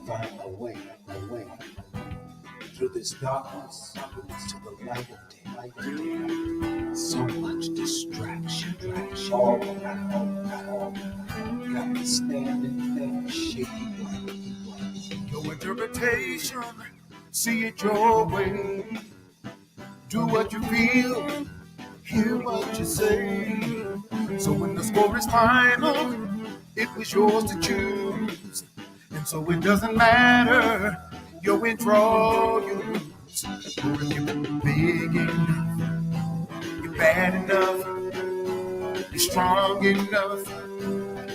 find my way through this darkness to the light of day. So much distraction, all got me standing there shaking. Your interpretation, see it your way. Do what you feel, hear what you say. So when the score is final, it was yours to choose. And so it doesn't matter, you win, draw, you lose. Or if you're big enough, you're bad enough, you're strong enough,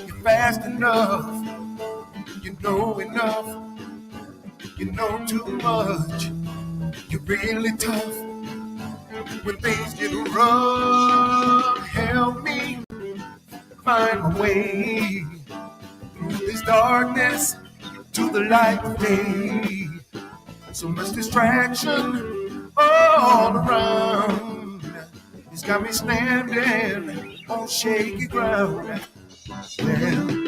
you're fast enough, you know enough, you know too much, you're really tough. When things get rough, help me find my way through this darkness to the light of day. So much distraction all around. It's got me standing on shaky ground. Yeah.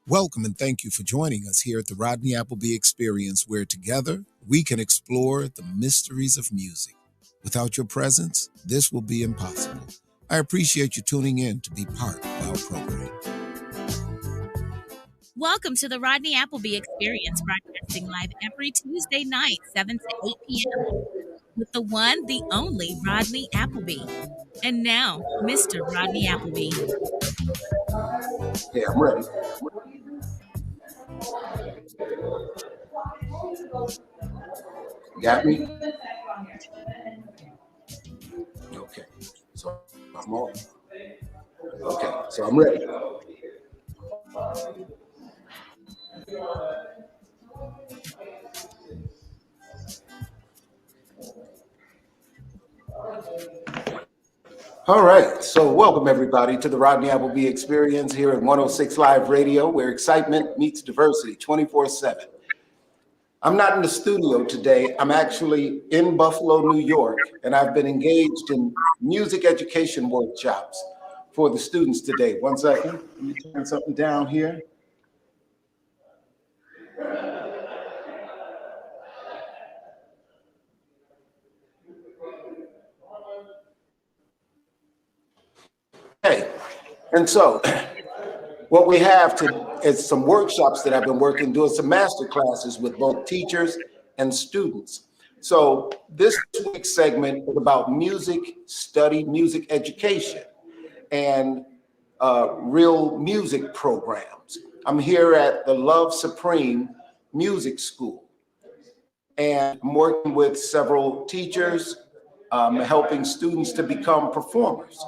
Welcome and thank you for joining us here at the Rodney Appleby Experience, where together we can explore the mysteries of music. Without your presence, this will be impossible. I appreciate you tuning in to be part of our program. Welcome to the Rodney Appleby Experience, broadcasting live every Tuesday night, 7 to 8 p.m. with the one, the only Rodney Appleby. And now, Mr. Rodney Appleby. Yeah, I'm ready. Got me? Okay, so I'm on. Okay, so I'm ready. All right, so welcome everybody to the Rodney Appleby Experience here at 106 Live Radio, where excitement meets diversity 24/7. I'm not in the studio today. I'm actually in Buffalo, New York, and I've been engaged in music education workshops for the students today. One second, let me turn something down here. Okay, and so what we have is some workshops that I've been doing some master classes with both teachers and students. So this week's segment is about music study, music education, and real music programs. I'm here at the Love Supreme Music School, and I'm working with several teachers, helping students to become performers.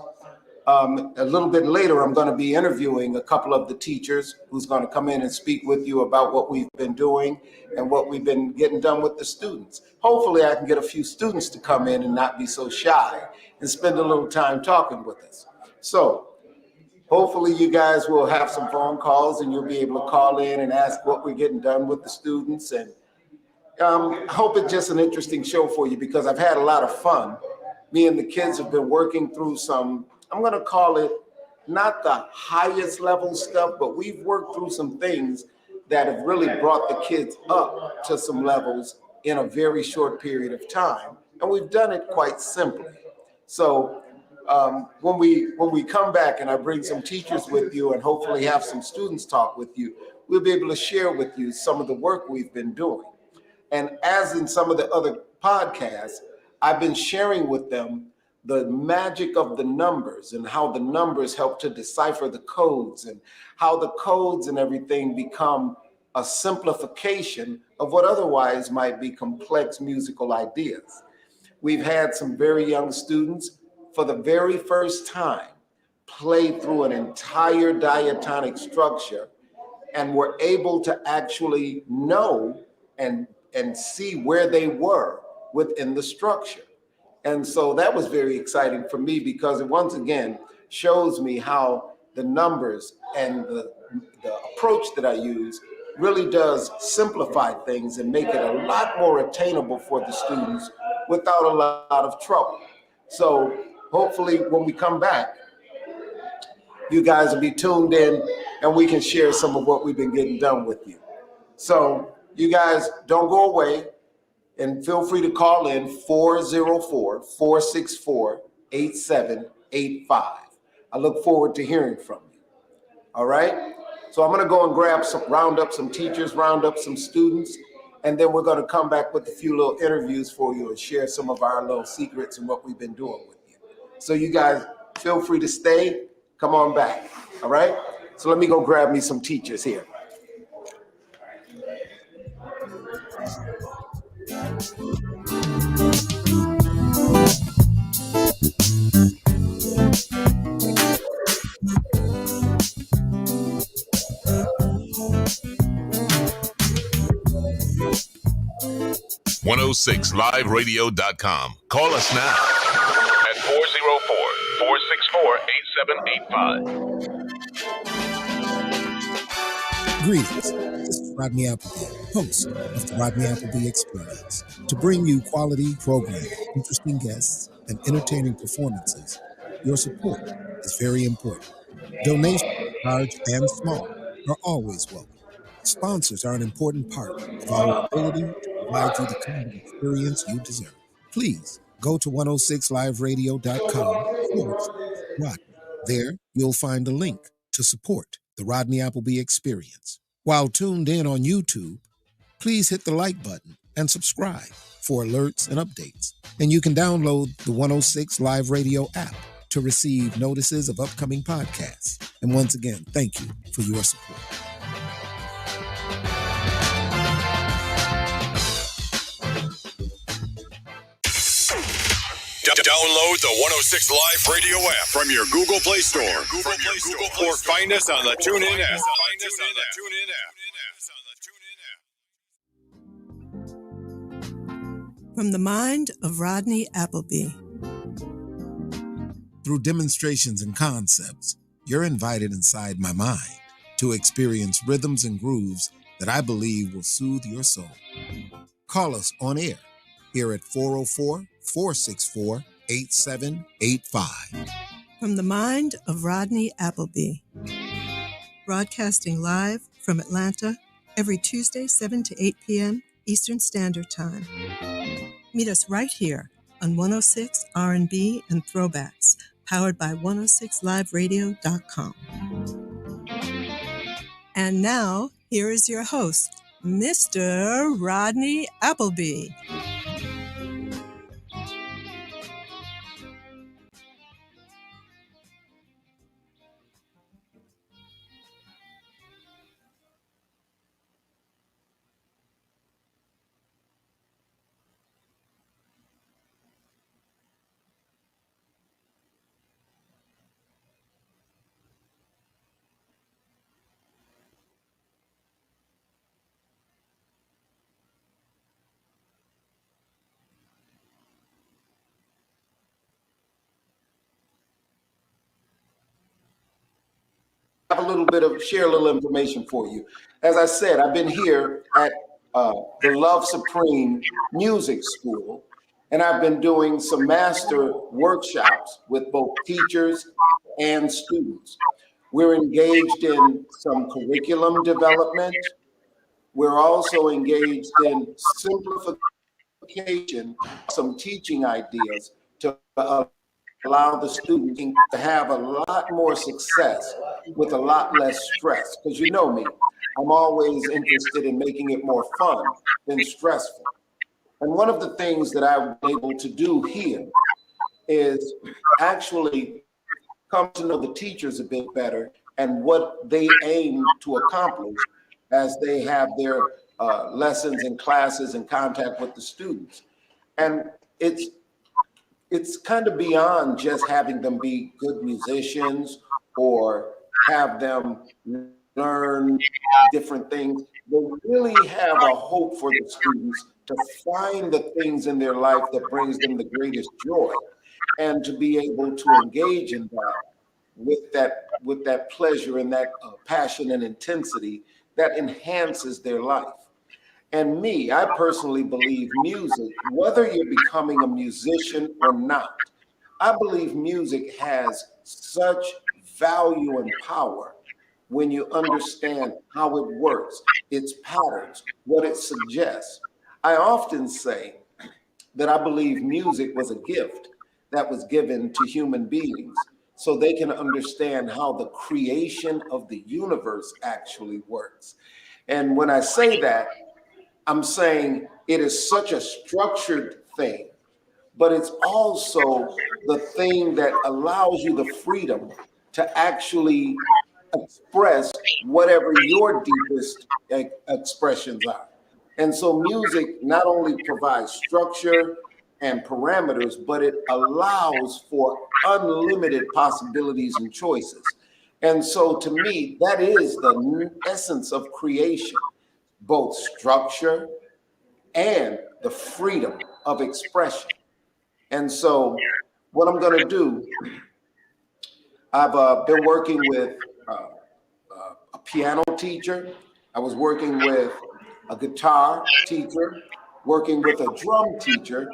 A little bit later, I'm going to be interviewing a couple of the teachers who's going to come in and speak with you about what we've been doing and what we've been getting done with the students. Hopefully, I can get a few students to come in and not be so shy and spend a little time talking with us. So hopefully you guys will have some phone calls and you'll be able to call in and ask what we're getting done with the students. And I hope it's just an interesting show for you, because I've had a lot of fun. Me and the kids have been working through some, I'm going to call it not the highest level stuff, but we've worked through some things that have really brought the kids up to some levels in a very short period of time. And we've done it quite simply. So when we come back and I bring some teachers with you and hopefully have some students talk with you, we'll be able to share with you some of the work we've been doing. And as in some of the other podcasts, I've been sharing with them the magic of the numbers and how the numbers help to decipher the codes and how the codes and everything become a simplification of what otherwise might be complex musical ideas. We've had some very young students for the very first time play through an entire diatonic structure and were able to actually know and see where they were within the structure. And so that was very exciting for me because it once again shows me how the numbers and the approach that I use really does simplify things and make it a lot more attainable for the students without a lot of trouble. So hopefully when we come back, you guys will be tuned in and we can share some of what we've been getting done with you. So you guys don't go away and feel free to call in 404-464-8785. I look forward to hearing from you. All right. So I'm going to go and round up some teachers, round up some students, and then we're going to come back with a few little interviews for you and share some of our little secrets and what we've been doing with you. So you guys feel free to stay. Come on back. All right. So let me go grab me some teachers here. .106liveradio.com. Call us now at 404-464-8785. Greetings. This is Rodney Appleby, host of the Rodney Appleby Experience. To bring you quality programming, interesting guests, and entertaining performances, your support is very important. Donations, large and small, are always welcome. Sponsors are an important part of our ability to provide you the kind of experience you deserve. Please go to 106liveradio.com/Rodney. There, you'll find a link to support the Rodney Appleby Experience. While tuned in on YouTube, please hit the like button and subscribe for alerts and updates. And you can download the 106 Live Radio app to receive notices of upcoming podcasts. And once again, thank you for your support. Download the 106 Live Radio app from your Google Play Store. Or find us on the TuneIn app. From the mind of Rodney Appleby. Through demonstrations and concepts, you're invited inside my mind to experience rhythms and grooves that I believe will soothe your soul. Call us on air here at 404-464-8785. From the mind of Rodney Appleby. Broadcasting live from Atlanta every Tuesday, 7 to 8 p.m. Eastern Standard Time. Meet us right here on 106 R&B and Throwbacks, powered by 106liveradio.com. And now, here is your host, Mr. Rodney Appleby. Share a little information for you. As I said, I've been here at the Love Supreme Music School, and I've been doing some master workshops with both teachers and students. We're engaged in some curriculum development, We're also engaged in simplification, some teaching ideas to allow the student to have a lot more success with a lot less stress. Because you know me, I'm always interested in making it more fun than stressful. And one of the things that I've been able to do here is actually come to know the teachers a bit better and what they aim to accomplish as they have their lessons and classes and contact with the students. And it's kind of beyond just having them be good musicians or have them learn different things. They really have a hope for the students to find the things in their life that brings them the greatest joy and to be able to engage in that with that pleasure and that passion and intensity that enhances their life. And me, I personally believe music, whether you're becoming a musician or not, I believe music has such value and power when you understand how it works, its patterns, what it suggests. I often say that I believe music was a gift that was given to human beings so they can understand how the creation of the universe actually works. And when I say that, I'm saying it is such a structured thing, but it's also the thing that allows you the freedom to actually express whatever your deepest expressions are. And so music not only provides structure and parameters, but it allows for unlimited possibilities and choices. And so to me, that is the essence of creation, both structure and the freedom of expression. And so, what I'm going to do, I've been working with a piano teacher, I was working with a guitar teacher, working with a drum teacher,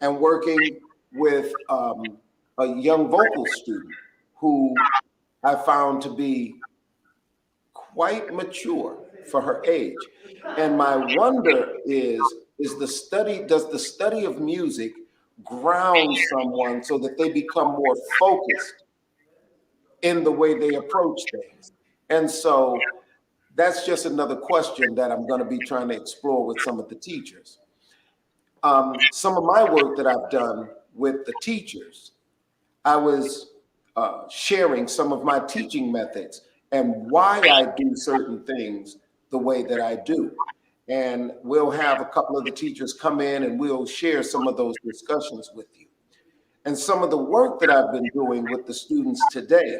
and working with a young vocal student who I found to be quite mature for her age. And my wonder is does the study of music ground someone so that they become more focused in the way they approach things? And so that's just another question that I'm going to be trying to explore with some of the teachers. Some of my work that I've done with the teachers, I was sharing some of my teaching methods and why I do certain things the way that I do. And we'll have a couple of the teachers come in and we'll share some of those discussions with you. And some of the work that I've been doing with the students today,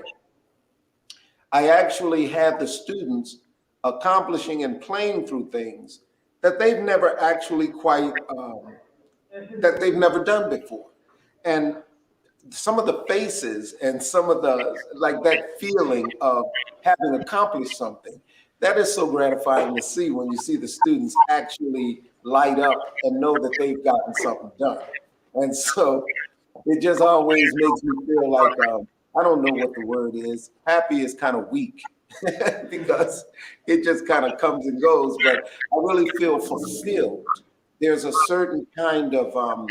I actually had the students accomplishing and playing through things that they've never actually that they've never done before. And some of the faces and some of the like that feeling of having accomplished something, that is so gratifying to see when you see the students actually light up and know that they've gotten something done. And so it just always makes me feel like I don't know what the word is, happy is kind of weak because it just kind of comes and goes, but I really feel fulfilled. There's a certain kind of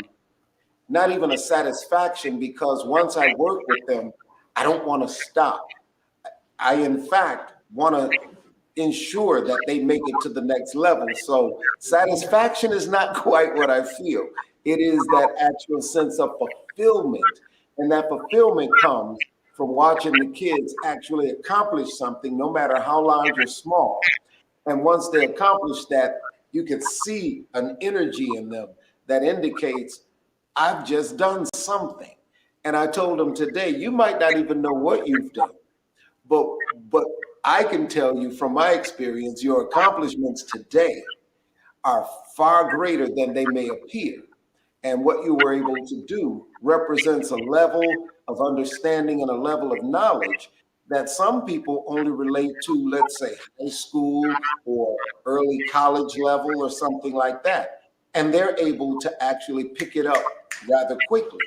not even a satisfaction, because once I work with them, I don't want to stop. I, in fact, want to ensure that they make it to the next level. So satisfaction is not quite what I feel. It is that actual sense of fulfillment. And that fulfillment comes from watching the kids actually accomplish something, no matter how large or small. And once they accomplish that, you can see an energy in them that indicates I've just done something. And I told them today, you might not even know what you've done, but but I can tell you from my experience, your accomplishments today are far greater than they may appear. And what you were able to do represents a level of understanding and a level of knowledge that some people only relate to, let's say, high school or early college level or something like that. And they're able to actually pick it up rather quickly.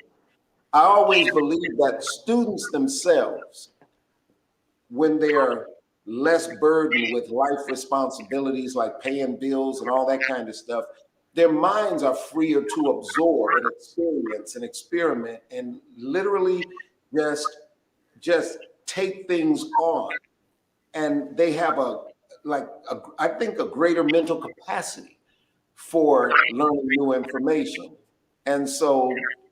I always believe that students themselves, when they're less burdened with life responsibilities like paying bills and all that kind of stuff, their minds are freer to absorb and experience and experiment and literally just take things on. And they have I think a greater mental capacity for learning new information. And so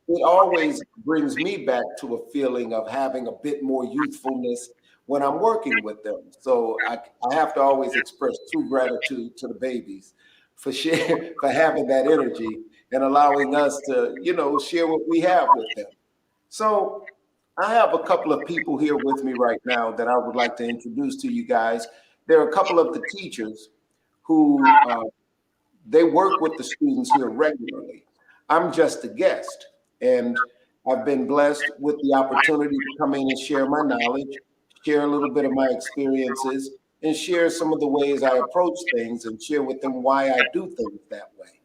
it always brings me back to a feeling of having a bit more youthfulness when I'm working with them. So I have to always express true gratitude to the babies for for having that energy and allowing us to, share what we have with them. So I have a couple of people here with me right now that I would like to introduce to you guys. There are a couple of the teachers who they work with the students here regularly. I'm just a guest, and I've been blessed with the opportunity to come in and share my knowledge, share a little bit of my experiences, and share some of the ways I approach things and share with them why I do things that way.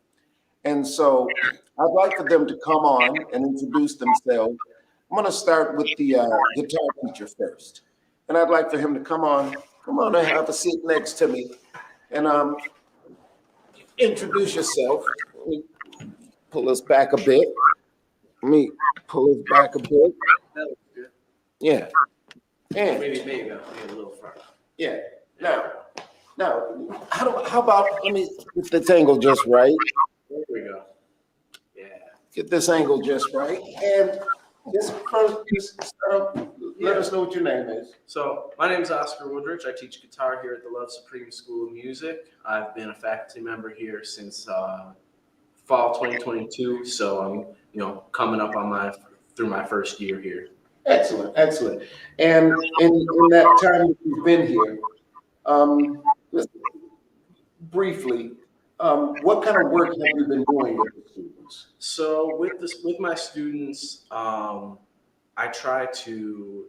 And so I'd like for them to come on and introduce themselves. I'm going to start with the guitar teacher first. And I'd like for him to come on and have a seat next to me. And introduce yourself. Let me pull us back a bit. Let me pull us back a bit. That looks good. Yeah. And Maybe a little front. yeah. Now, how about, let me get this angle just right. There we go. Yeah. Get this angle just right. And let us know what your name is. So my name is Oscar Woodrich. I teach guitar here at the Love Supreme School of Music. I've been a faculty member here since fall 2022. So I'm, coming up on through my first year here. Excellent. And in that time that you've been here, just briefly, what kind of work have you been doing with the students? So with my students, I try to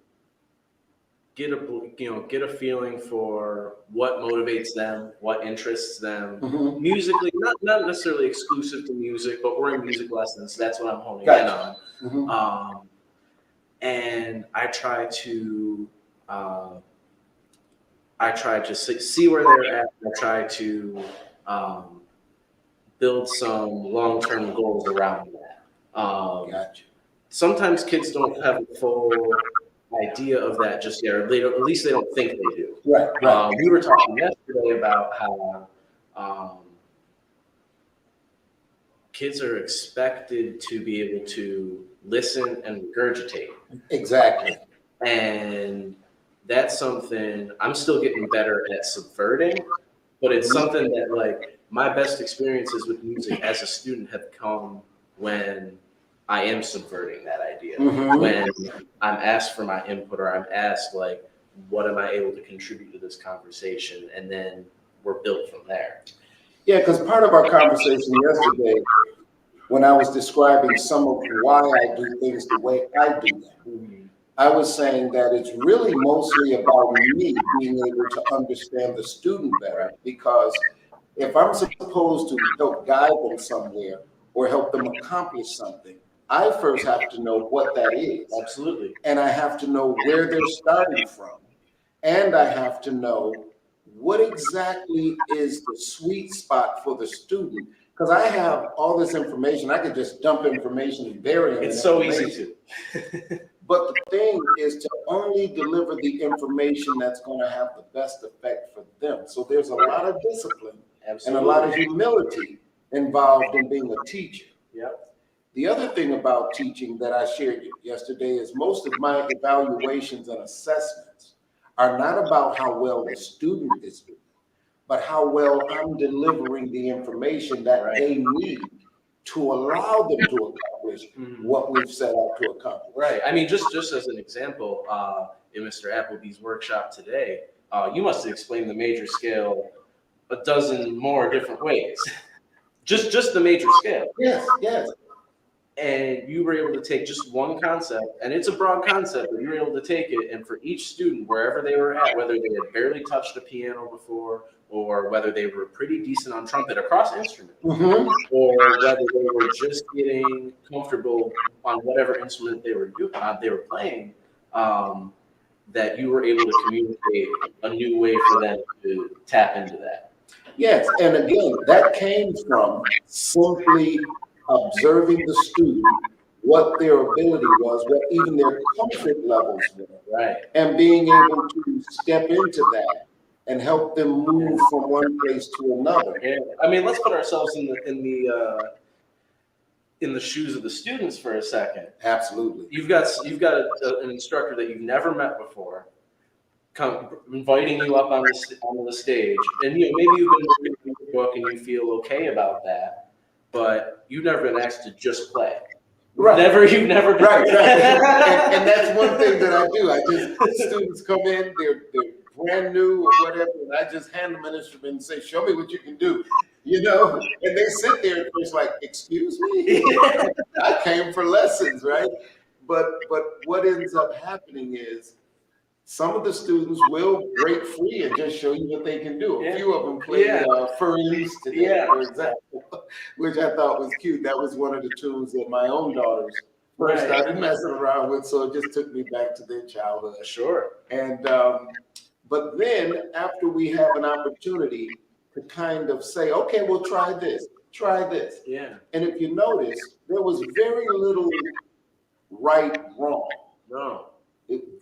get a feeling for what motivates them, what interests them musically, not necessarily exclusive to music, but we're in music lessons. That's what I'm honing in on. And I try to see where they're at. I try to build some long-term goals around that. Gotcha. Sometimes kids don't have a full idea of that just yet, or at least they don't think they do. Right. We were talking yesterday about how kids are expected to be able to listen and regurgitate. Exactly. And that's something I'm still getting better at subverting, but it's something that, like, my best experiences with music as a student have come when I am subverting that idea. When I'm asked for my input, or I'm asked, like, what am I able to contribute to this conversation? And then we're built from there. Yeah, because part of our conversation yesterday, when I was describing some of why I do things the way I do them, I was saying that it's really mostly about me being able to understand the student better, because if I'm supposed to help guide them somewhere or help them accomplish something, I first have to know what that is. Absolutely. And I have to know where they're starting from. And I have to know what exactly is the sweet spot for the student. Because I have all this information. I could just dump information and bury it. It's so easy to. But the thing is to only deliver the information that's going to have the best effect for them. So there's a lot of discipline and a lot of humility involved in being a teacher. Yep. The other thing about teaching that I shared yesterday is most of my evaluations and assessments are not about how well the student is doing, but how well I'm delivering the information that they need to allow them to accomplish what we've set out to accomplish. Right. I mean, just as an example, in Mr. Appleby's workshop today, you must have explained the major scale a dozen more different ways. just the major scale. Yes. And you were able to take just one concept, and it's a broad concept, but you were able to take it, and for each student, wherever they were at, whether they had barely touched a piano before, or whether they were pretty decent on trumpet across instruments, or whether they were just getting comfortable on whatever instrument they were playing, that you were able to communicate a new way for them to tap into that. Yes, and again, that came from simply observing the student, what their ability was, what even their comfort levels were, Right. and being able to step into that and help them move from one place to another. Yeah. I mean, let's put ourselves in the shoes of the students for a second. Absolutely. You've got an instructor that you've never met before, inviting you up on the stage, and maybe you've been reading the book and you feel okay about that, but you've never been asked to just play. Right. You've never been. Right. and that's one thing that I do. Students come in, they're brand new or whatever, and I just hand them an instrument and say, "Show me what you can do." And they sit there and it's like, "Excuse me, I came for lessons, right?" But what ends up happening is some of the students will break free and just show you what they can do. A few of them played Furry Loose today, for example, which I thought was cute. That was one of the tunes that my own daughters first started messing around with, so it just took me back to their childhood. Sure. And but then after we have an opportunity to kind of say, okay, we'll try this. Yeah. And if you notice, there was very little right, wrong. No.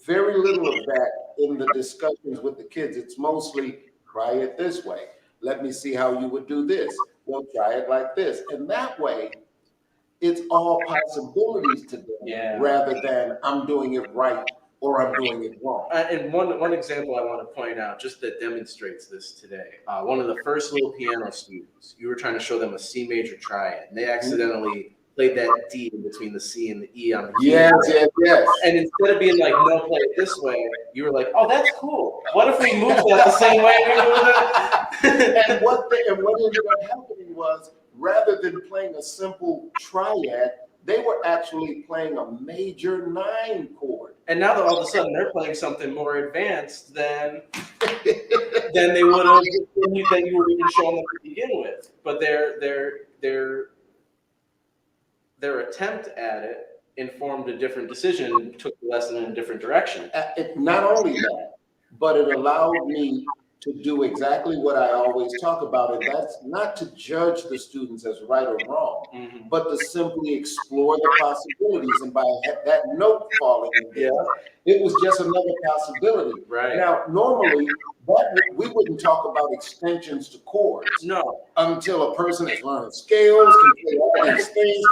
Very little of that in the discussions with the kids. It's mostly try it this way. Let me see how you would do this. Well, try it like this. And that way, it's all possibilities to them rather than I'm doing it right or I'm doing it wrong. And one example I want to point out, just that demonstrates this today. One of the first little piano students, you were trying to show them a C major triad, and they accidentally played that D in between the C and the E on the keyboard. Yes. And instead of being like, no, play it this way, you were like, oh, that's cool. What if we moved that the same way we moved it? And what ended up happening was, rather than playing a simple triad, they were actually playing a major 9 chord. And now that all of a sudden they're playing something more advanced than they would have than you were even showing them to begin with. But their attempt at it informed a different decision, took the lesson in a different direction. Not only that, but it allowed me to do exactly what I always talk about, and that's not to judge the students as right or wrong, but to simply explore the possibilities. And by that note falling in there, it was just another possibility. Right. Now, normally, we wouldn't talk about extensions to chords until a person has learned scales, can play all these things,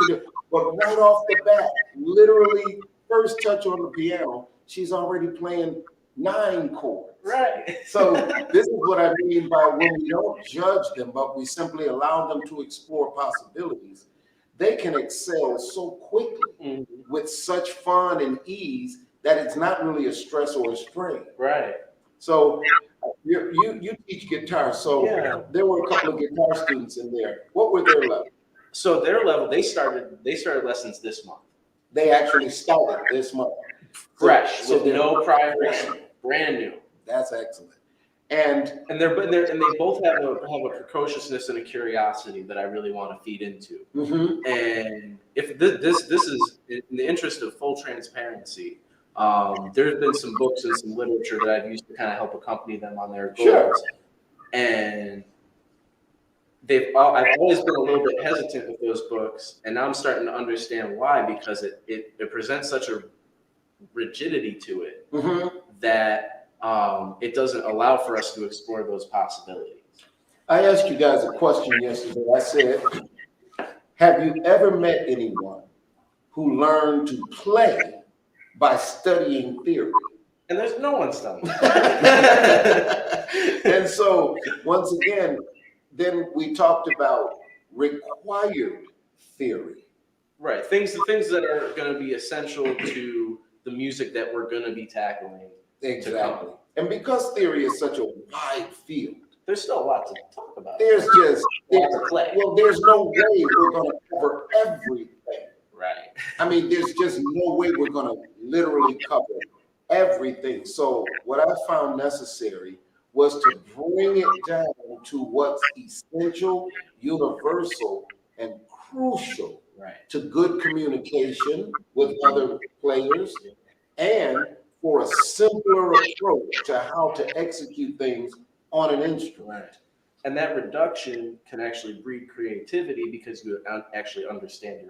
but right off the bat, literally first touch on the piano, she's already playing 9 chords. Right. So this is what I mean by when we don't judge them, but we simply allow them to explore possibilities, they can excel so quickly with such fun and ease that it's not really a stress or a strain. Right. So you teach guitar, so there were a couple of guitar students in there. What were their levels? So their level, they started lessons this month. They actually started this month. Fresh, with no prior lesson, brand new. That's excellent. And they both have a precociousness and a curiosity that I really want to feed into. And if this is in the interest of full transparency, there's been some books and some literature that I've used to kind of help accompany them on their goals. And I've always been a little bit hesitant with those books, and now I'm starting to understand why, because it presents such a rigidity to it that it doesn't allow for us to explore those possibilities. I asked you guys a question yesterday. I said, have you ever met anyone who learned to play by studying theory? And there's no one's done that. And so once again, then we talked about required theory. Right. Things that are going to be essential to the music that we're going to be tackling. Exactly. And because theory is such a wide field, there's still a lot to talk about. There's no way we're going to cover everything. Right. I mean, there's just no way we're going to literally cover everything. So what I found necessary was to bring it down to what's essential, universal, and crucial to good communication with other players and for a simpler approach to how to execute things on an instrument. Right. And that reduction can actually breed creativity because you actually understand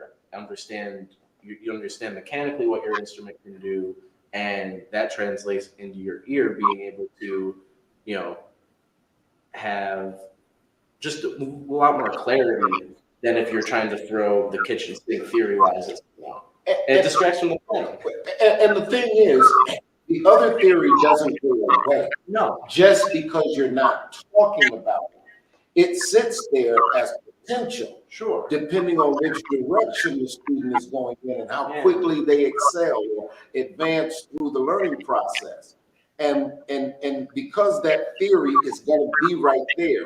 you understand mechanically what your instrument can do, and that translates into your ear being able to, you know, have just a lot more clarity than if you're trying to throw the kitchen sink theory-wise as well. And it distracts from the playing. And the thing is, the other theory doesn't go away. No. Just because you're not talking about it. It sits there as potential, Sure. depending on which direction the student is going in and how quickly they excel or advance through the learning process. And because that theory is going to be right there,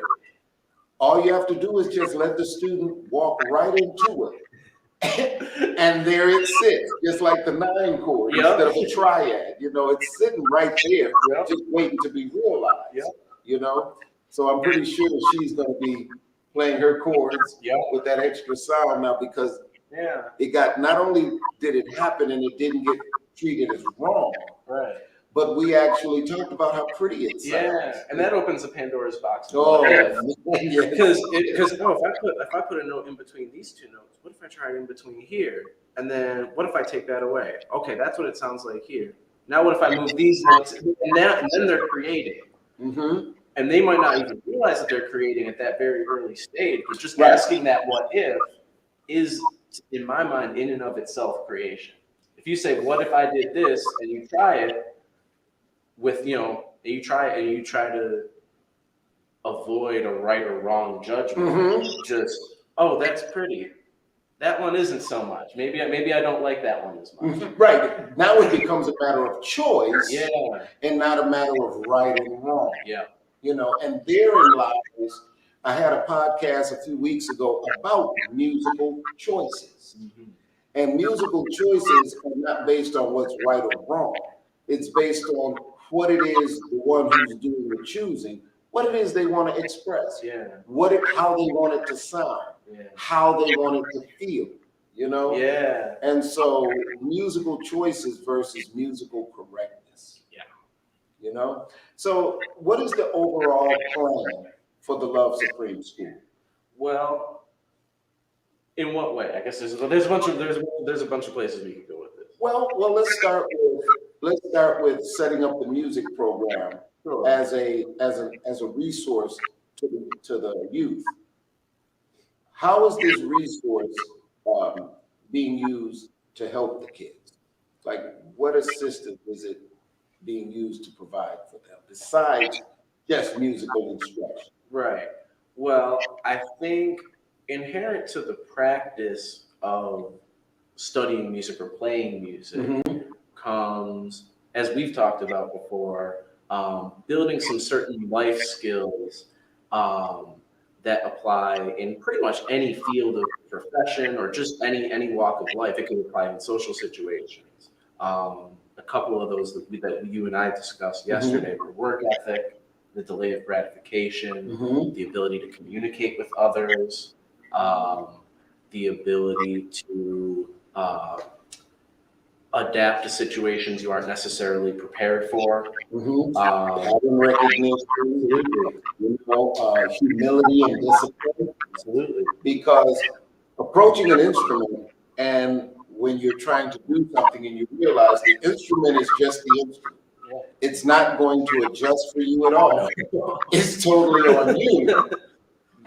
all you have to do is just let the student walk right into it. And there it sits, just like the 9 chord instead of a triad. You know, it's sitting right there, just waiting to be realized. You know, so I'm pretty sure she's going to be playing her chords with that extra sound now, because it got, not only did it happen and it didn't get treated as wrong, but we actually talked about how pretty it sounds. Yeah, and that opens a Pandora's box. Oh, because if I put a note in between these 2 notes, what if I try it in between here? And then what if I take that away? Okay, that's what it sounds like here. Now what if I move these notes? And then they're creating. Mm-hmm. And they might not even realize that they're creating at that very early stage, but just asking that what if is, in my mind, in and of itself creation. If you say, what if I did this, and you try it, with, you know, you try to avoid a right or wrong judgment. Just, oh, that's pretty. That one isn't so much. Maybe I don't like that one as much. Right. Now it becomes a matter of choice, and not a matter of right and wrong. You know, and therein lies. I had a podcast a few weeks ago about musical choices, and musical choices are not based on what's right or wrong. It's based on what it is the one who's doing the choosing, what it is they want to express, how they want it to sound, how they want it to feel, you know? And so musical choices versus musical correctness. You know? So what is the overall plan for the Love Supreme School? Well, in what way? I guess there's a bunch of places we could go with this. Well, let's start with setting up the music program as a resource to the youth. How is this resource being used to help the kids? Like, what assistance is it being used to provide for them besides just musical instruction? Right. Well, I think inherent to the practice of studying music or playing music comes, as we've talked about before, building some certain life skills that apply in pretty much any field of profession or just any walk of life. It can apply in social situations. A couple of those that you and I discussed yesterday were work ethic, the delay of gratification, the ability to communicate with others, the ability to adapt to situations you aren't necessarily prepared for. Pattern recognition, you know, humility and discipline. Absolutely. Because approaching an instrument, and when you're trying to do something and you realize the instrument is just the instrument, it's not going to adjust for you at all. It's totally on you.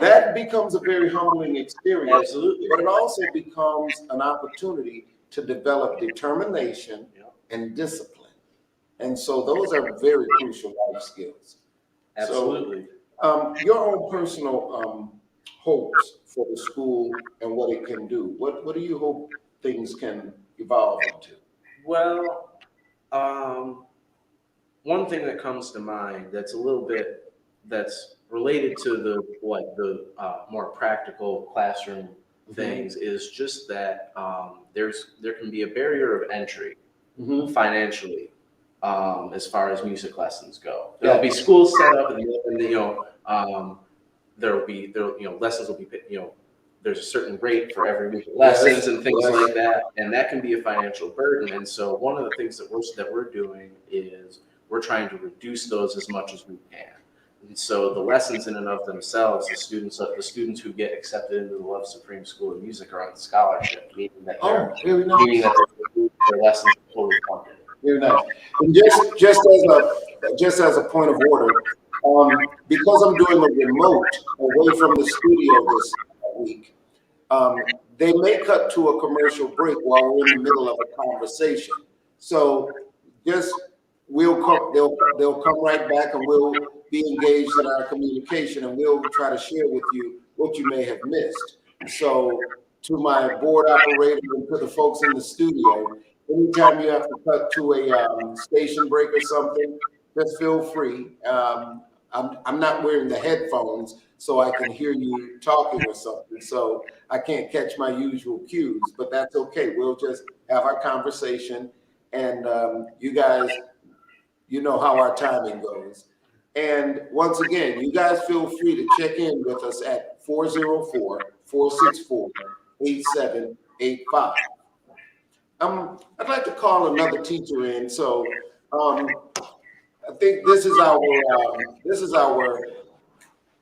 That becomes a very humbling experience. Absolutely. But it also becomes an opportunity to develop determination and discipline. And so those are very crucial life skills. Absolutely. So, your own personal hopes for the school and what it can do. What do you hope things can evolve into? Well, one thing that comes to mind that's that's related to the more practical classroom things is just that there can be a barrier of entry financially as far as music lessons go. There'll be schools set up, and lessons will be there's a certain rate for every week of lessons and things like that, and that can be a financial burden. And so one of the things that we're doing is we're trying to reduce those as much as we can. And so the lessons in and of themselves, the students who get accepted into the Love Supreme School of Music are on scholarship, meaning that Very nice. their lessons are fully funded. Very nice. And just as a point of order, because I'm doing a remote away from the studio this week, they may cut to a commercial break while we're in the middle of a conversation. So just they'll come right back, and we'll be engaged in our communication, and we'll try to share with you what you may have missed. So to my board operator and to the folks in the studio, anytime you have to cut to a station break or something, just feel free. I'm not wearing the headphones, so I can hear you talking or something. So I can't catch my usual cues, but that's okay. We'll just have our conversation, and you guys, you know how our timing goes. And once again, you guys feel free to check in with us at 404-464-8785. I'd like to call another teacher in. So I think this is our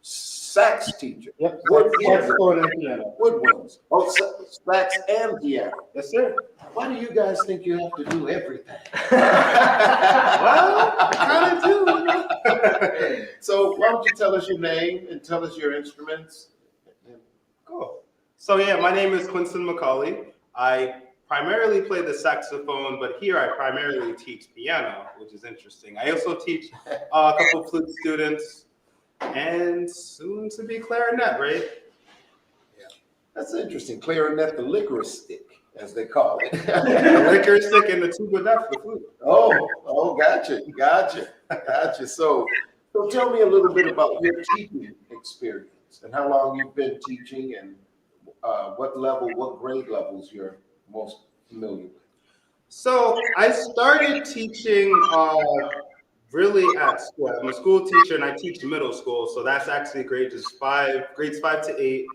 sax teacher. Yep. Woodwinds. Oh, sax and piano. Yes, sir. Why do you guys think you have to do everything? Well, kind of do. So why don't you tell us your name and tell us your instruments? Cool. So yeah, my name is Quinton McCauley. I primarily play the saxophone, but here I primarily teach piano, which is interesting. I also teach a couple flute students, and soon to be clarinet, right? Yeah, that's interesting. Clarinet, the licorice stick, as they call it. The licorice stick and the tuba for the flute. Oh, gotcha. So tell me a little bit about your teaching experience and how long you've been teaching, and what grade levels you're most familiar with. So I started teaching really at school. I'm a school teacher and I teach middle school. So that's actually grades 5 to 8.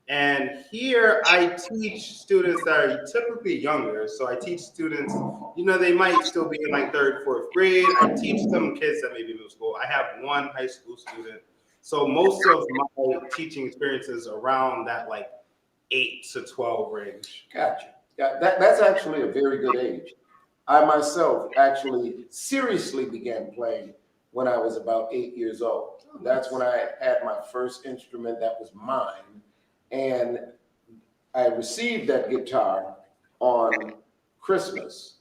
And here I teach students that are typically younger. So I teach students, they might still be in like 3rd, 4th grade. I teach some kids that may be middle school. I have one high school student. So most of my teaching experiences around that like 8 to 12 range. Gotcha. Yeah, that's actually a very good age. I myself actually seriously began playing when I was about 8 years old. That's when I had my first instrument that was mine. And I received that guitar on Christmas,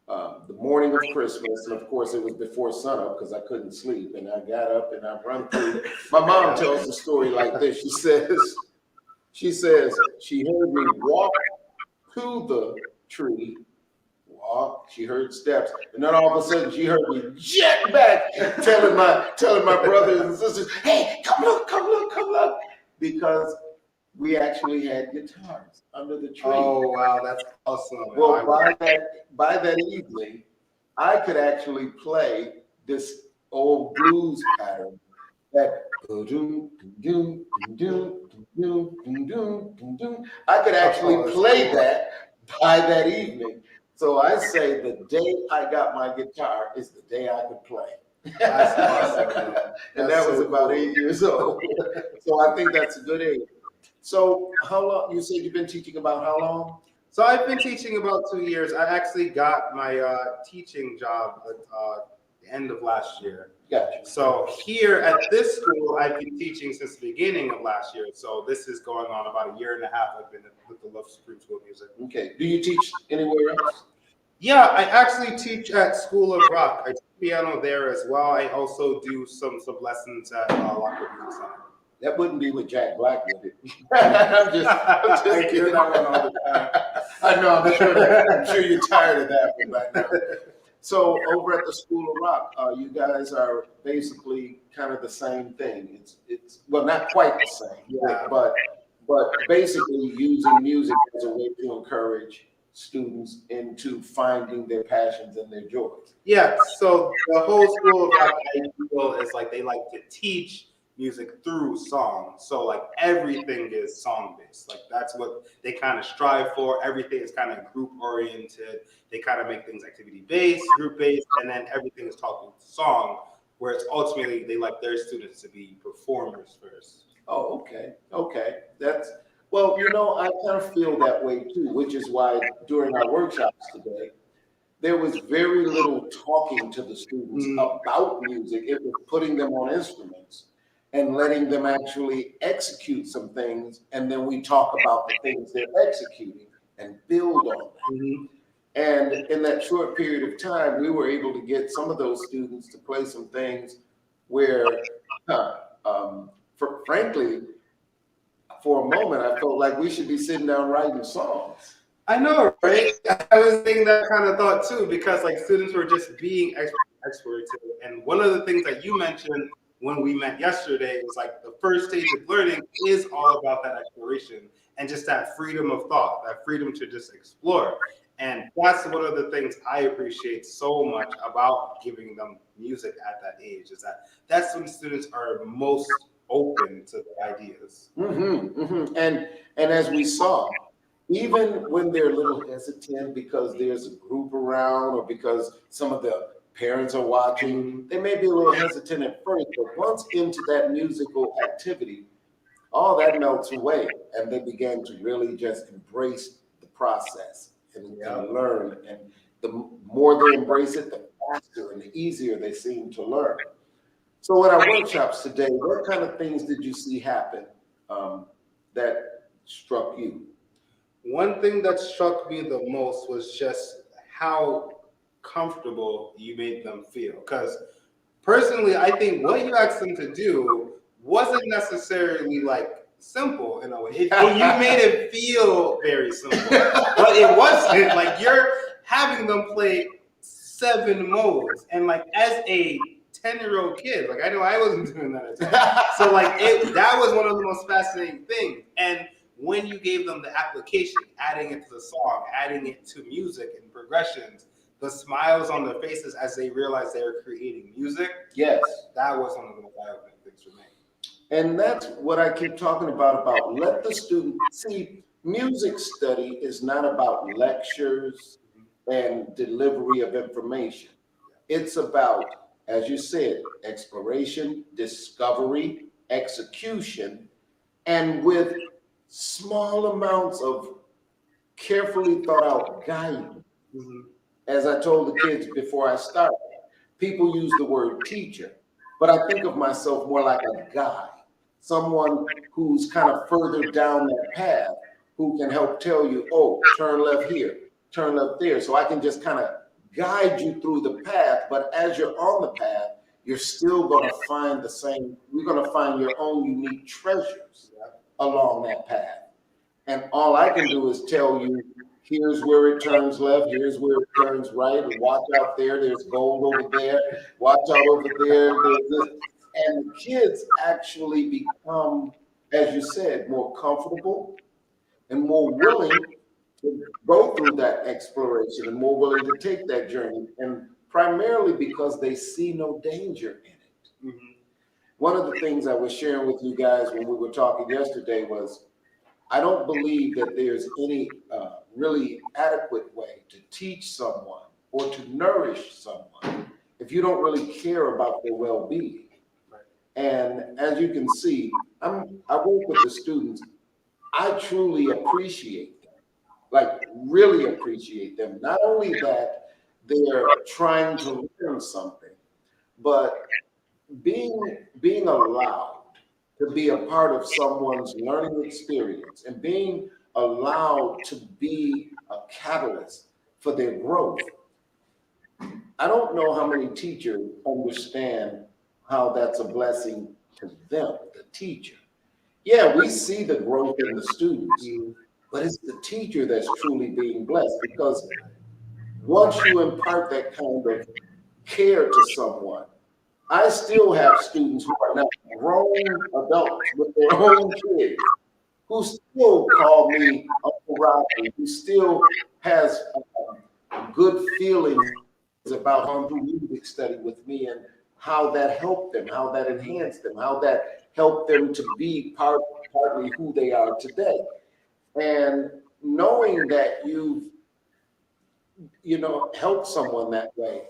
the morning of Christmas. And of course, it was before sunup because I couldn't sleep. And I got up and I run through. My mom tells the story like this. She says she heard me walk to the tree, she heard steps, and then all of a sudden she heard me jet back, telling my brothers and sisters, "Hey, come look," because we actually had guitars under the tree. Oh wow, that's awesome. Well, by that evening, I could actually play this old blues pattern that I could actually play that by that evening. So I say the day I got my guitar is the day I could play. That's awesome. And that was about 8 years old. So I think that's a good age. So how long, you said you've been teaching about how long? So I've been teaching about 2 years. I actually got my teaching job at the end of last year. Gotcha. So here at this school, I've been teaching since the beginning of last year. So this is going on about 1.5 years. I've been with the Love Supreme School of Music. Okay. Do you teach anywhere else? Yeah, I actually teach at School of Rock. I teach piano there as well. I also do some lessons at Lockwood Music Center. That wouldn't be with Jack Black, would it? I'm just kidding. That one all the time. I know. I'm sure you're tired of that one by now. So over at the School of Rock, you guys are basically kind of the same thing. It's well, not quite the same, yeah, but basically using music as a way to encourage students into finding their passions and their joys. Yeah. So the whole School of Rock I feel is like they like to teach music through song. So like everything is song based. Like that's what they kind of strive for. Everything is kind of group oriented. They kind of make things activity based, group based, and then everything is taught with song. Where it's ultimately they like their students to be performers first. Oh, okay. Okay. That's, well, I kind of feel that way too, which is why during our workshops today, there was very little talking to the students about music. It was putting them on instruments and letting them actually execute some things. And then we talk about the things they're executing and build on that. And in that short period of time, we were able to get some of those students to play some things where, frankly, for a moment, I felt like we should be sitting down writing songs. I know, right? I was thinking that kind of thought too, because like students were just being explorative. And one of the things that you mentioned when we met yesterday was like the first stage of learning is all about that exploration and just that freedom of thought, that freedom to just explore. And that's one of the things I appreciate so much about giving them music at that age, is that that's when students are most open to the ideas. And as we saw, even when they're a little hesitant because there's a group around or because some of the parents are watching, they may be a little hesitant at first, but once into that musical activity, all that melts away and they begin to really just embrace the process and learn. And the more they embrace it, the faster and the easier they seem to learn. So at our workshops today, what kind of things did you see happen that struck you? One thing that struck me the most was just how comfortable you made them feel. Because personally, I think what you asked them to do wasn't necessarily like simple in a way. You made it feel very simple, but it wasn't. Like you're having them play 7 modes, and like as a 10-year-old kid, like I know I wasn't doing that at the time. So like that was one of the most fascinating things. And when you gave them the application, adding it to the song, adding it to music and progressions, the smiles on their faces as they realized they were creating music. Yes. That was one of the most eye-opening things for me. And that's what I keep talking about let the student see. Music study is not about lectures and delivery of information. It's about, as you said, exploration, discovery, execution, and with small amounts of carefully thought out guidance. As I told the kids before I started, people use the word teacher, but I think of myself more like a guide, someone who's kind of further down that path, who can help tell you, oh, turn left here, turn left there. So I can just kind of guide you through the path, but as you're on the path, you're still going to find you're going to find your own unique treasures along that path. And all I can do is tell you, here's where it turns left, here's where it turns right, and watch out there, there's gold over there, watch out over there, there's this. And the kids actually become, as you said, more comfortable and more willing to go through that exploration and more willing to take that journey, and primarily because they see no danger in it. One of the things I was sharing with you guys when we were talking yesterday was, I don't believe that there's any really adequate way to teach someone or to nourish someone if you don't really care about their well-being. And as you can see, I work with the students. I truly appreciate them, like really appreciate them. Not only that they're trying to learn something, but being allowed to be a part of someone's learning experience and being allowed to be a catalyst for their growth. I don't know how many teachers understand how that's a blessing to them, the teacher. Yeah, we see the growth in the students, but it's the teacher that's truly being blessed, because once you impart that kind of care to someone, I still have students who are now grown adults with their own kids who still call me Uncle Rodney, who still has good feelings about going through music study with me and how that helped them, how that enhanced them, how that help them to be partly who they are today. And knowing that you've, helped someone that way,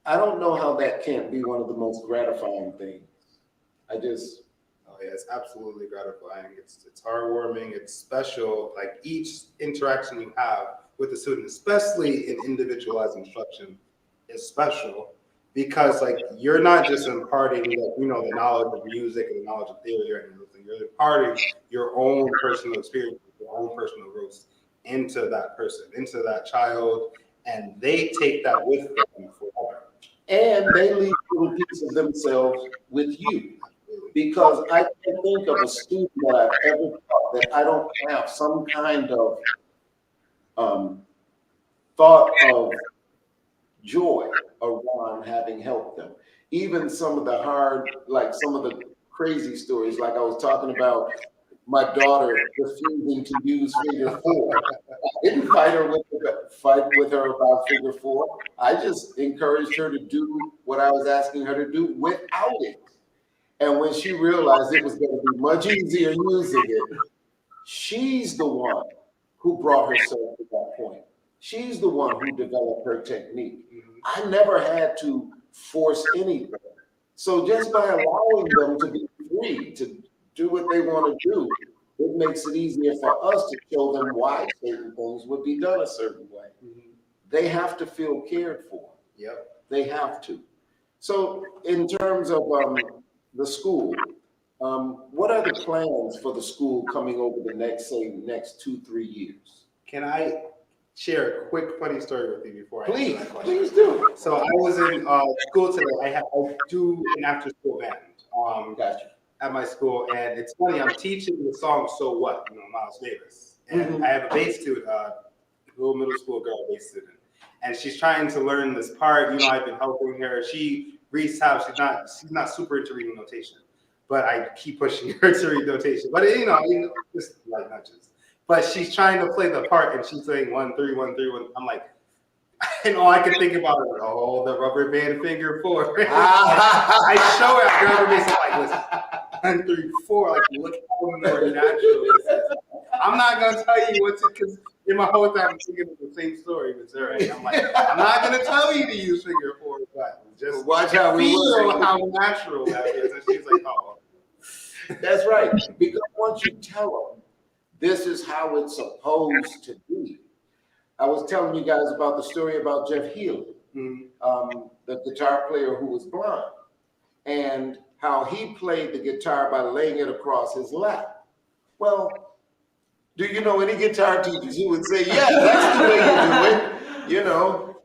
I don't know how that can't be one of the most gratifying things. Oh yeah, it's absolutely gratifying. It's heartwarming. It's special. Like each interaction you have with the student, especially in individualized instruction, is special because like you're not just imparting the knowledge of music and the knowledge of theory or anything. You're imparting your own personal experience, your own personal roots into that person, into that child, and they take that with them forever. And they leave little pieces of themselves with you. Because I can't think of a student that I've ever taught that I don't have some kind of thought of joy around having helped them. Even some of the crazy stories, like I was talking about my daughter refusing to use figure 4. I didn't fight with her about figure 4. I just encouraged her to do what I was asking her to do without it. And when she realized it was going to be much easier using it, she's the one who brought herself to that point. She's the one who developed her technique. I never had to force anything. So just by allowing them to be free to do what they want to do, it makes it easier for us to show them why certain things would be done a certain way. They have to feel cared for. Yep. They have to. So in terms of the school, what are the plans for the school coming over the next 2-3 years? Can I share a quick funny story with you before I answer that question? Please do. So I was in school today. I do an after-school band at my school, and it's funny. I'm teaching the song "So What," Miles Davis, and I have a bass student, little middle school girl bass student, and she's trying to learn this part. I've been helping her. She reads tabs. She's not super into reading notation, but I keep pushing her to read notation. But just like nudges. But she's trying to play the part, and she's saying 1 3 1 3 1. I'm like, and all I can think about is the rubber band figure 4. I show her at rubber band, like, listen, 1 3 4. Like, look how more natural this is. I'm not gonna tell you because in my whole time I'm thinking of the same story with Zuri. I'm like, I'm not gonna tell you to use figure 4, but just watch how we feel how natural that is. And she's like, oh, that's right. Because once you tell them, this is how it's supposed to be. I was telling you guys about the story about Jeff Healy, the guitar player who was blind, and how he played the guitar by laying it across his lap. Well, do you know any guitar teachers who would say, yeah, that's the way you do it, No.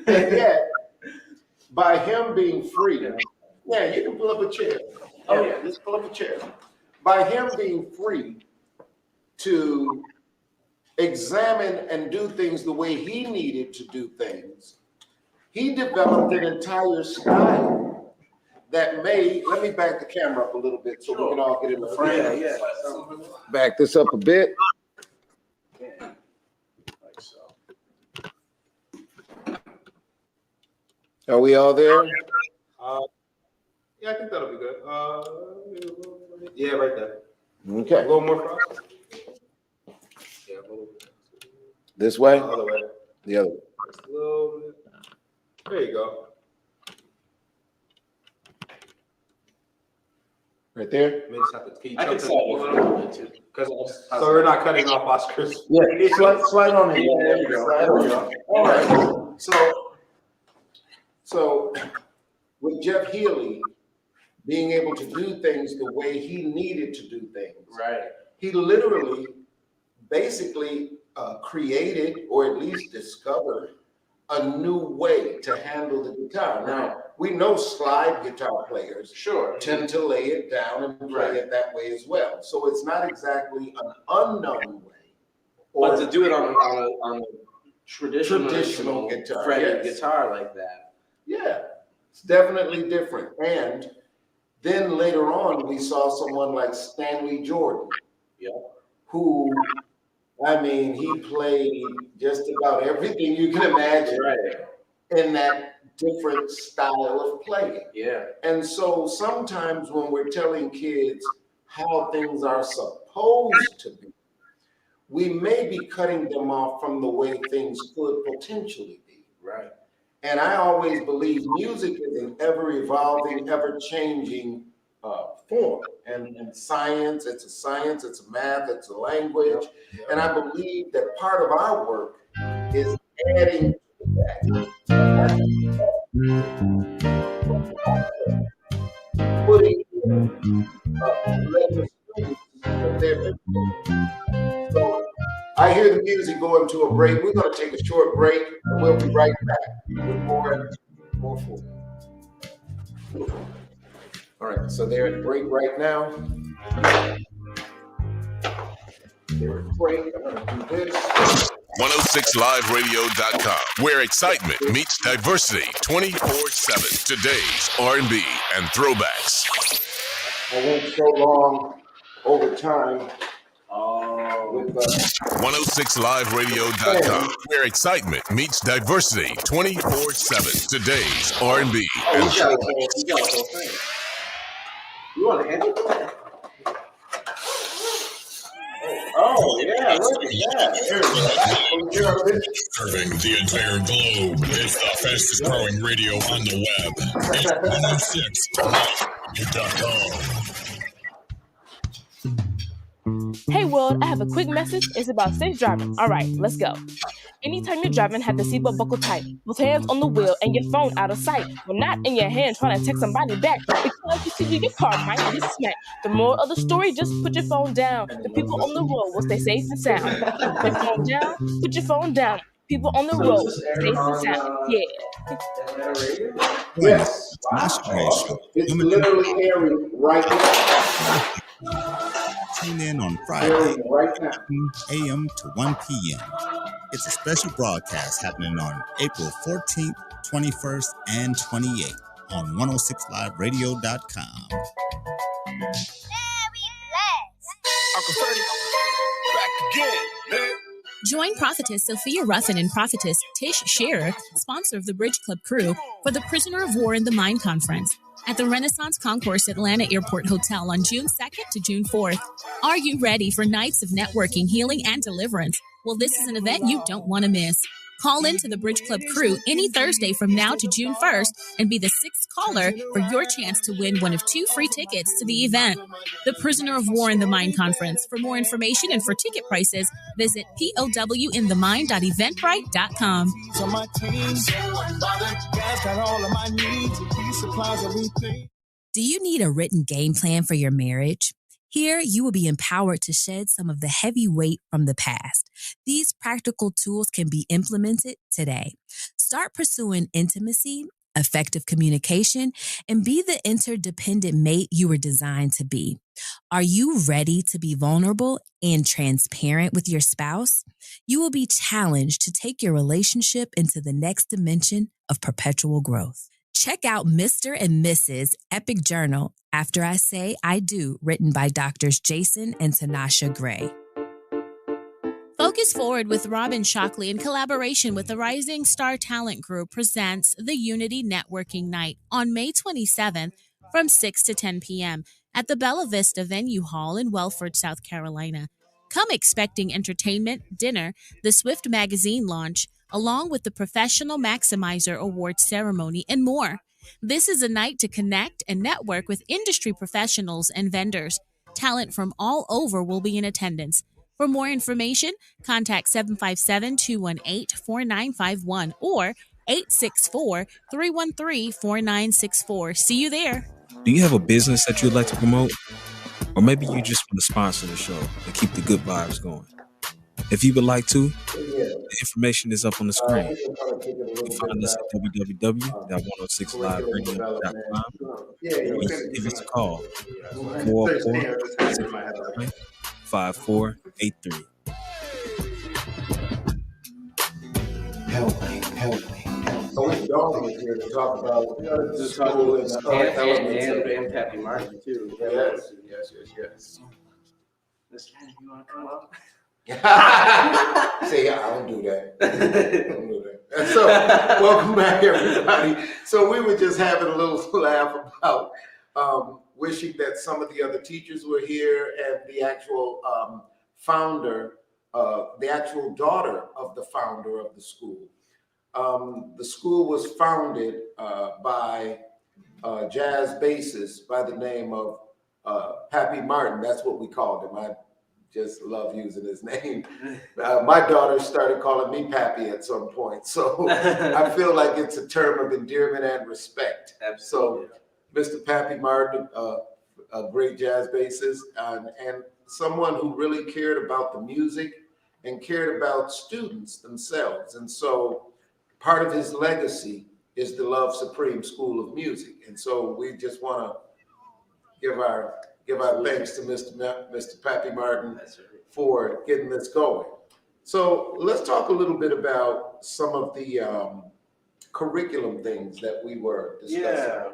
And yet, by him being free, yeah, you can pull up a chair. Oh yeah, let's pull up a chair. By him being free to examine and do things the way he needed to do things, he developed an entire style that let me back the camera up a little bit so we can all get in the frame. Yeah. Back this up a bit. Like so. Are we all there? yeah, I think that'll be good. Yeah, right there. Okay. A little more for us. Yeah, a little bit. This way? The other way. The other way. Just a little bit. There you go. Right there? Maybe just have to keep I can slide a little bit too. So we're not cutting off Oscar's. Yeah, slide on in. Yeah, there you go. There we go. All right. So with Jeff Healy being able to do things the way he needed to do things, Right. he literally basically created or at least discovered a new way to handle the guitar. Now, we know slide guitar players tend to lay it down and play it that way as well. So it's not exactly an unknown way. But to do it on a traditional guitar, fretted guitar like that. Yeah, it's definitely different. And then later on, we saw someone like Stanley Jordan, who I mean, he played just about everything you can imagine in that different style of playing. Yeah. And so sometimes when we're telling kids how things are supposed to be, we may be cutting them off from the way things could potentially be. Right. And I always believe music is an ever evolving, ever changing form. And science, it's a math, it's a language. And I believe that part of our work is adding to that. Putting letting the students put their input. So I hear the music going to a break. We're going to take a short break, and we'll be right back with more food. All right, so they're at break right now. They're at break. I'm going to do this. 106liveradio.com, where excitement meets diversity 24/7. Today's R&B and throwbacks. I won't so long over time. With 106liveradio.com, where excitement meets diversity 24/7. Today's R&B and throwbacks. You got a whole thing. You want to handle that? Oh, yeah, look at that. Serving the entire globe. It's the fastest growing radio on the web. It's 106liveradio.com. Hey world, I have a quick message. It's about safe driving. All right, let's go. Anytime you're driving, have the seatbelt buckled tight. Both hands on the wheel and your phone out of sight. But not in your hand trying to text somebody back. Because you see your car might be smacked. The moral of the story, just put your phone down. The people on the road will stay safe and sound. Put your phone down, put your phone down. People on the road, safe and sound. Yeah. Yes. It's literally airing right now. Tune in on Friday, 10 a.m. to 1 p.m. It's a special broadcast happening on April 14th, 21st, and 28th on 106liveradio.com. Back again, man. Join prophetess Sophia Ruffin and prophetess Tish Shearer, sponsor of the Bridge Club crew, for the Prisoner of War in the Mind Conference at the Renaissance Concourse Atlanta Airport Hotel on June 2nd to June 4th. Are you ready for nights of networking, healing, and deliverance? Well, this is an event you don't want to miss. Call into the Bridge Club crew any Thursday from now to June 1st and be the 6th caller for your chance to win one of 2 free tickets to the event. The Prisoner of War in the Mind Conference. For more information and for ticket prices, visit powinthemind.eventbrite.com. So my team, got all of my needs, he supplies everything. Do you need a written game plan for your marriage? Here, you will be empowered to shed some of the heavy weight from the past. These practical tools can be implemented today. Start pursuing intimacy, effective communication, and be the interdependent mate you were designed to be. Are you ready to be vulnerable and transparent with your spouse? You will be challenged to take your relationship into the next dimension of perpetual growth. Check out Mr. and Mrs. Epic Journal, After I Say I Do, written by Doctors Jason and Tanasha Gray. Focus Forward with Robin Shockley in collaboration with the Rising Star Talent Group presents the Unity Networking Night on May 27th from 6 to 10 p.m. at the Bella Vista Venue Hall in Welford, South Carolina. Come expecting entertainment, dinner, the Swift Magazine launch, along with the Professional Maximizer Award ceremony and more. This is a night to connect and network with industry professionals and vendors. Talent from all over will be in attendance. For more information, contact 757-218-4951 or 864-313-4964. See you there. Do you have a business that you'd like to promote? Or maybe you just want to sponsor the show and keep the good vibes going. If you would like to, the information is up on the screen. You can find us at www.106liveradio.com or give us a call, 404-659-5483. Help me. So it's Dawn is here to talk about the school and and Pappy Martin too. Yes. Mr. Henry, you want to come up? See, I don't do that. I don't do that. And so, welcome back, everybody. So we were just having a little laugh about wishing that some of the other teachers were here, and the actual founder, the actual daughter of the founder of the school. The school was founded by a jazz bassist by the name of Pappy Martin. That's what we called him. I just love using his name. My daughter started calling me Pappy at some point. So I feel like it's a term of endearment and respect. Absolutely. So Mr. Pappy Martin, a great jazz bassist, and someone who really cared about the music and cared about students themselves. And so part of his legacy is the Love Supreme School of Music. And so we just want to give our thanks to Mr. Pappy Martin for getting this going. So let's talk a little bit about some of the curriculum things that we were discussing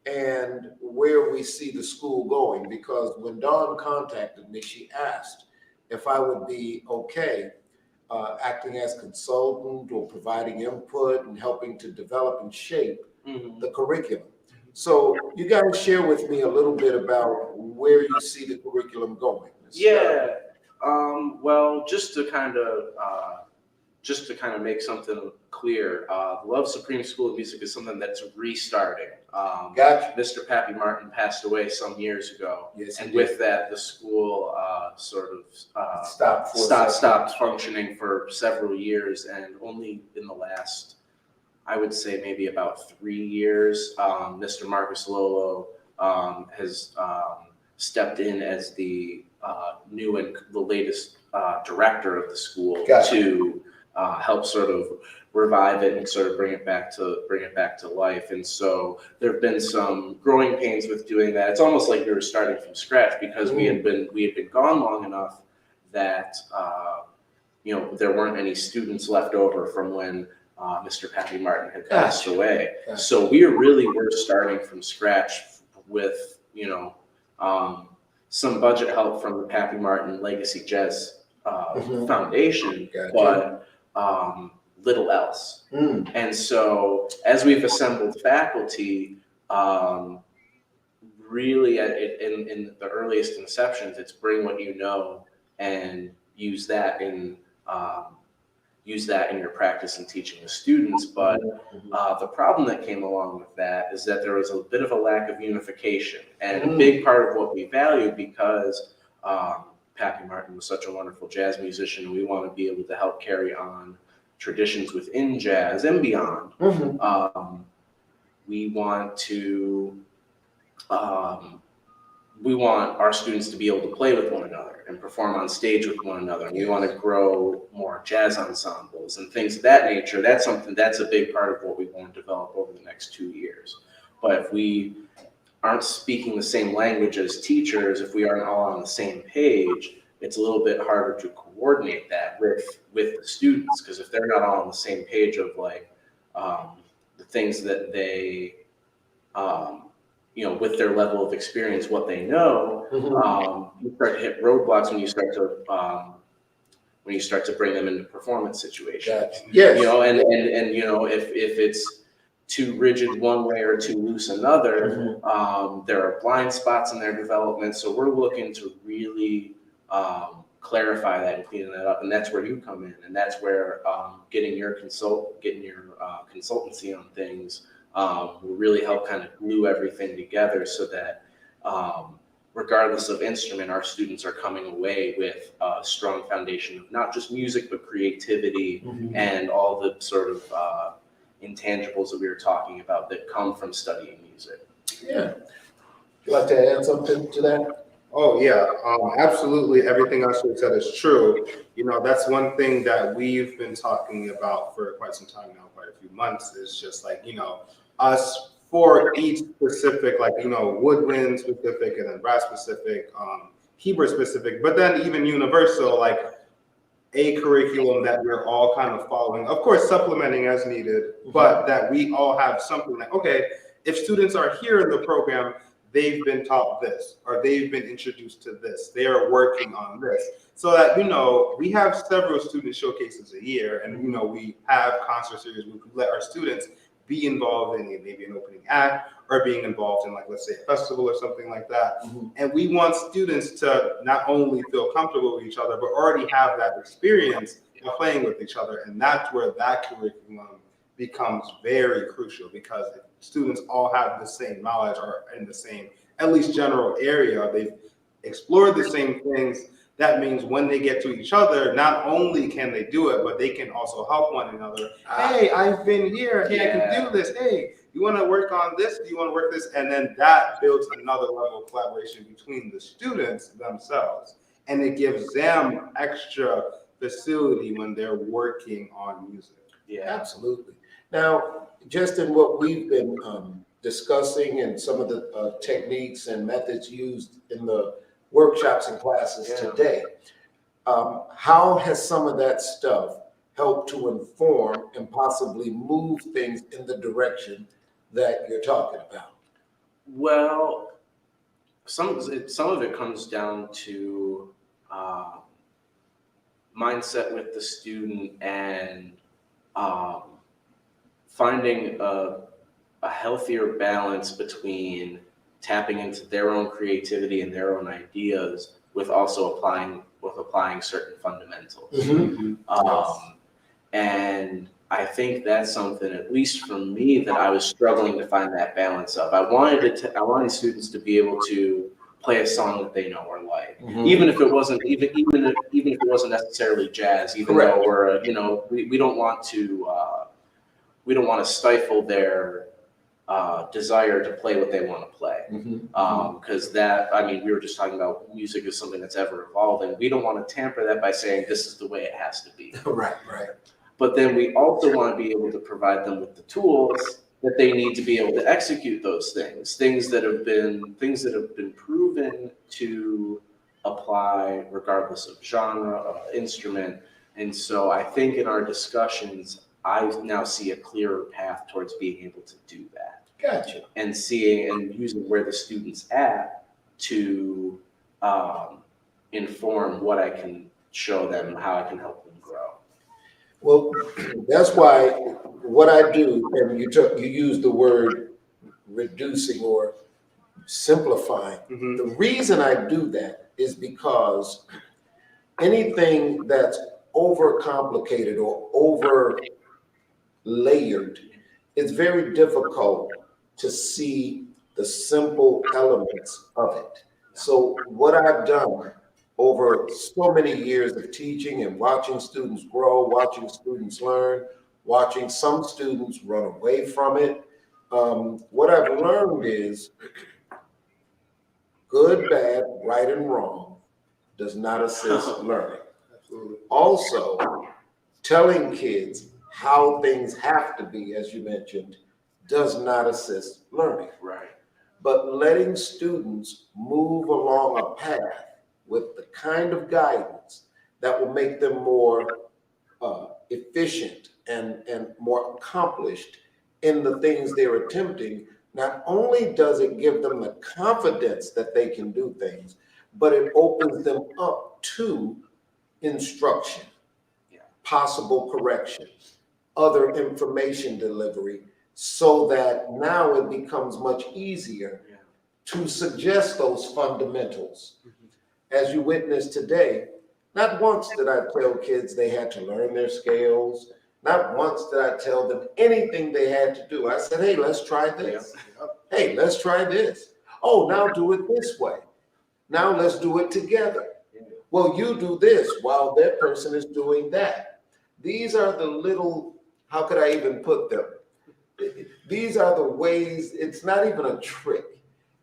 and where we see the school going. Because when Dawn contacted me, she asked if I would be okay acting as consultant or providing input and helping to develop and shape the curriculum. So you guys share with me a little bit about where you see the curriculum going. Well, just to kind of make something clear, the Love Supreme School of Music is something that's restarting. Gotcha. Mr. Pappy Martin passed away some years ago, Yes, and with that, the school sort of stopped functioning for several years, and only in the last, I would say, maybe about 3 years, Mr. Marcus Lolo has stepped in as the new and the latest director of the school. Gotcha. To help sort of revive it and sort of bring it back to life. And so there have been some growing pains with doing that. It's almost like we were starting from scratch, because we had been gone long enough that there weren't any students left over from when Mr. Pappy Martin had passed away. Gotcha. So we were starting from scratch with some budget help from the Pappy Martin Legacy Jazz Foundation, gotcha. But little else. And so as we've assembled faculty, really in the earliest inceptions, it's bring what you know and use that in your practice and teaching the students. But the problem that came along with that is that there was a bit of a lack of unification, and a big part of what we valued, because Pappy Martin was such a wonderful jazz musician, and we want to be able to help carry on traditions within jazz and beyond. We want our students to be able to play with one another and perform on stage with one another. And we want to grow more jazz ensembles and things of that nature. That's a big part of what we want to develop over the next 2 years. But if we aren't speaking the same language as teachers, if we aren't all on the same page, it's a little bit harder to coordinate that with the students, because if they're not all on the same page of the things that they with their level of experience, what they know, you start to hit roadblocks when you start to bring them into performance situations. Gotcha. Yes. If it's too rigid one way or too loose another, there are blind spots in their development. So we're looking to really clarify that and clean that up, and that's where you come in, and that's where getting your consultancy on things will really help kind of glue everything together, so that regardless of instrument, our students are coming away with a strong foundation of not just music, but creativity and all the sort of intangibles that we were talking about that come from studying music. Yeah. Would you like to add something to that? Oh, yeah, absolutely. Everything else you said is true. That's one thing that we've been talking about for quite some time now, quite a few months, is just us for each specific, woodwind specific, and then brass specific, keyboard specific, but then even universal, a curriculum that we're all kind of following, of course, supplementing as needed, but that we all have something okay, if students are here in the program, they've been taught this, or they've been introduced to this. They are working on this. So that, we have several student showcases a year, and, we have concert series. We let our students be involved in maybe an opening act, or being involved in, like, let's say a festival or something like that. And we want students to not only feel comfortable with each other, but already have that experience of playing with each other. And that's where that curriculum becomes very crucial, because if students all have the same knowledge, or in the same, at least general area, they've explored the same things. That means when they get to each other, not only can they do it, but they can also help one another. Hey, I've been here. Hey, I can do this. Hey, you want to work on this? Do you want to work this? And then that builds another level of collaboration between the students themselves. And it gives them extra facility when they're working on music. Yeah, absolutely. Now, just in what we've been discussing, and some of the techniques and methods used in the workshops and classes today, how has some of that stuff helped to inform and possibly move things in the direction that you're talking about? Well, some of it comes down to mindset with the student, and finding a healthier balance between tapping into their own creativity and their own ideas, with also applying certain fundamentals. And I think that's something, at least for me, that I was struggling to find that balance of. I wanted students to be able to play a song that they know or like, even if it wasn't even if it wasn't necessarily jazz. Even though we're we don't want to stifle their desire to play what they want to play, because we were just talking about music is something that's ever evolving. We don't want to tamper that by saying this is the way it has to be. Right. But then we also want to be able to provide them with the tools that they need to be able to execute those things that have been proven to apply regardless of genre, of instrument. And so I think in our discussions, I now see a clearer path towards being able to do that. Gotcha. And seeing and using where the student's at to inform what I can show them, how I can help them grow. Well, that's why what I do, and you use the word reducing or simplifying. The reason I do that is because anything that's overcomplicated or over layered, it's very difficult to see the simple elements of it. So what I've done over so many years of teaching and watching students grow, watching students learn, watching some students run away from it, what I've learned is good, bad, right, and wrong does not assist learning. Absolutely. Also, telling kids how things have to be, as you mentioned, does not assist learning. Right. But letting students move along a path with the kind of guidance that will make them more efficient and more accomplished in the things they're attempting, not only does it give them the confidence that they can do things, but it opens them up to instruction, possible corrections, other information delivery, so that now it becomes much easier to suggest those fundamentals. As you witnessed today, not once did I tell kids they had to learn their scales. Not once did I tell them anything they had to do. I said, hey, let's try this. Hey, let's try this. Oh, now do it this way. Now let's do it together. Well, you do this while that person is doing that. These are the little, how could I even put them? These are the ways, it's not even a trick.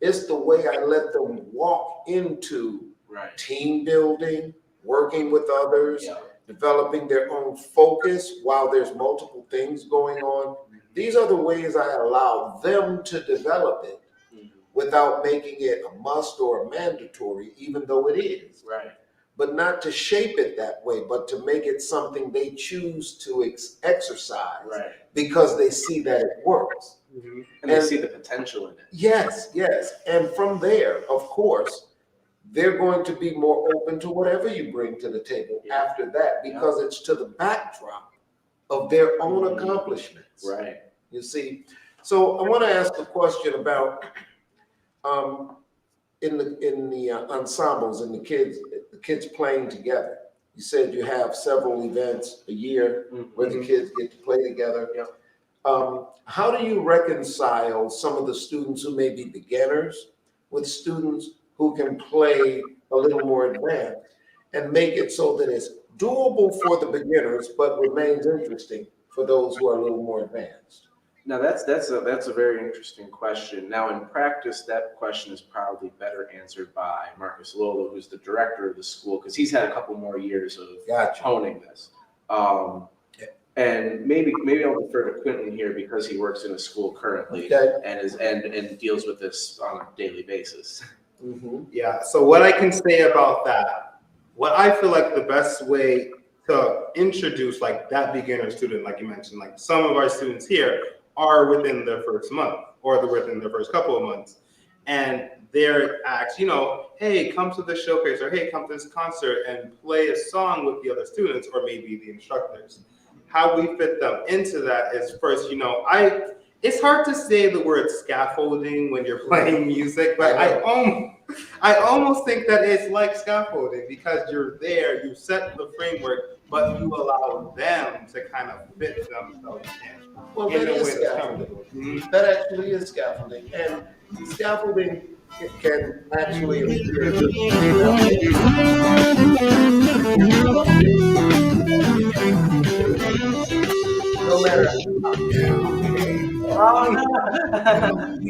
It's the way I let them walk into team building, working with others, developing their own focus while there's multiple things going on. These are the ways I allow them to develop it without making it a must or a mandatory, even though it is. Right. But not to shape it that way, but to make it something they choose to exercise because they see that it works. And they see the potential in it. Yes, yes. And from there, of course, they're going to be more open to whatever you bring to the table after that, because it's to the backdrop of their own accomplishments. Right. You see, so I want to ask a question about in the ensembles and the kids playing together. You said you have several events a year where the kids get to play together. How do you reconcile some of the students who may be beginners with students who can play a little more advanced and make it so that it's doable for the beginners but remains interesting for those who are a little more advanced? Now that's a very interesting question. Now in practice, that question is probably better answered by Marcus Lolo, who's the director of the school, because he's had a couple more years of honing this. And maybe I'll defer to Quentin here because he works in a school currently and deals with this on a daily basis. Yeah. So what I can say about that, what I feel like the best way to introduce like that beginner student, like you mentioned, like some of our students here are within their first month or within their first couple of months. And they're asked, hey, come to the showcase, or hey, come to this concert and play a song with the other students or maybe the instructors. How we fit them into that is first, it's hard to say the word scaffolding when you're playing music, but I almost think that it's like scaffolding because you're there, you set the framework, but you allow them to kind of fit themselves in. Well, that is scaffolding. That actually is scaffolding. And scaffolding can actually no matter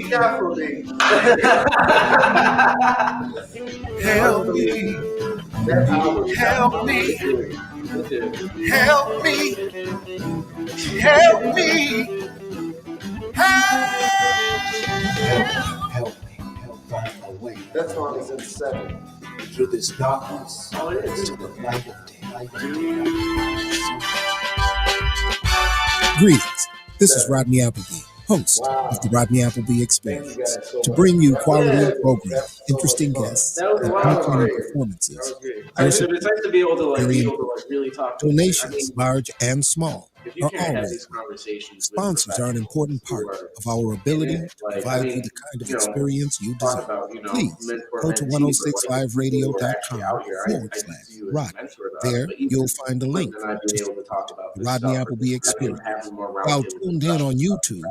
scaffolding. Help me. Help me. Help me. Help me. Help me. Help find my way. That song is in 7. Through this darkness, to the light of day. Greetings. This is Rodney Appleby, host of the Rodney Appleby Experience, to bring you quality programming, interesting guests, and entertaining performances. It's nice to be able to really talk. Donations, large and small, are have always these conversations. sponsors are an important part of our ability to provide you the kind of experience you deserve. Please go to 1065radio.com/Rodney. There you'll find a link to the Rodney Appleby Experience. While tuned in on YouTube,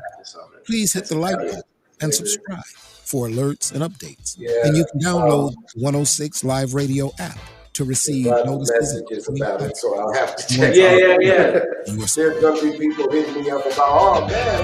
please hit the like button and subscribe for alerts and updates. And you can download the 106 Live Radio app to receive notices about it, so I'll have to check. Yeah. There's gonna be people hitting me up about, oh man,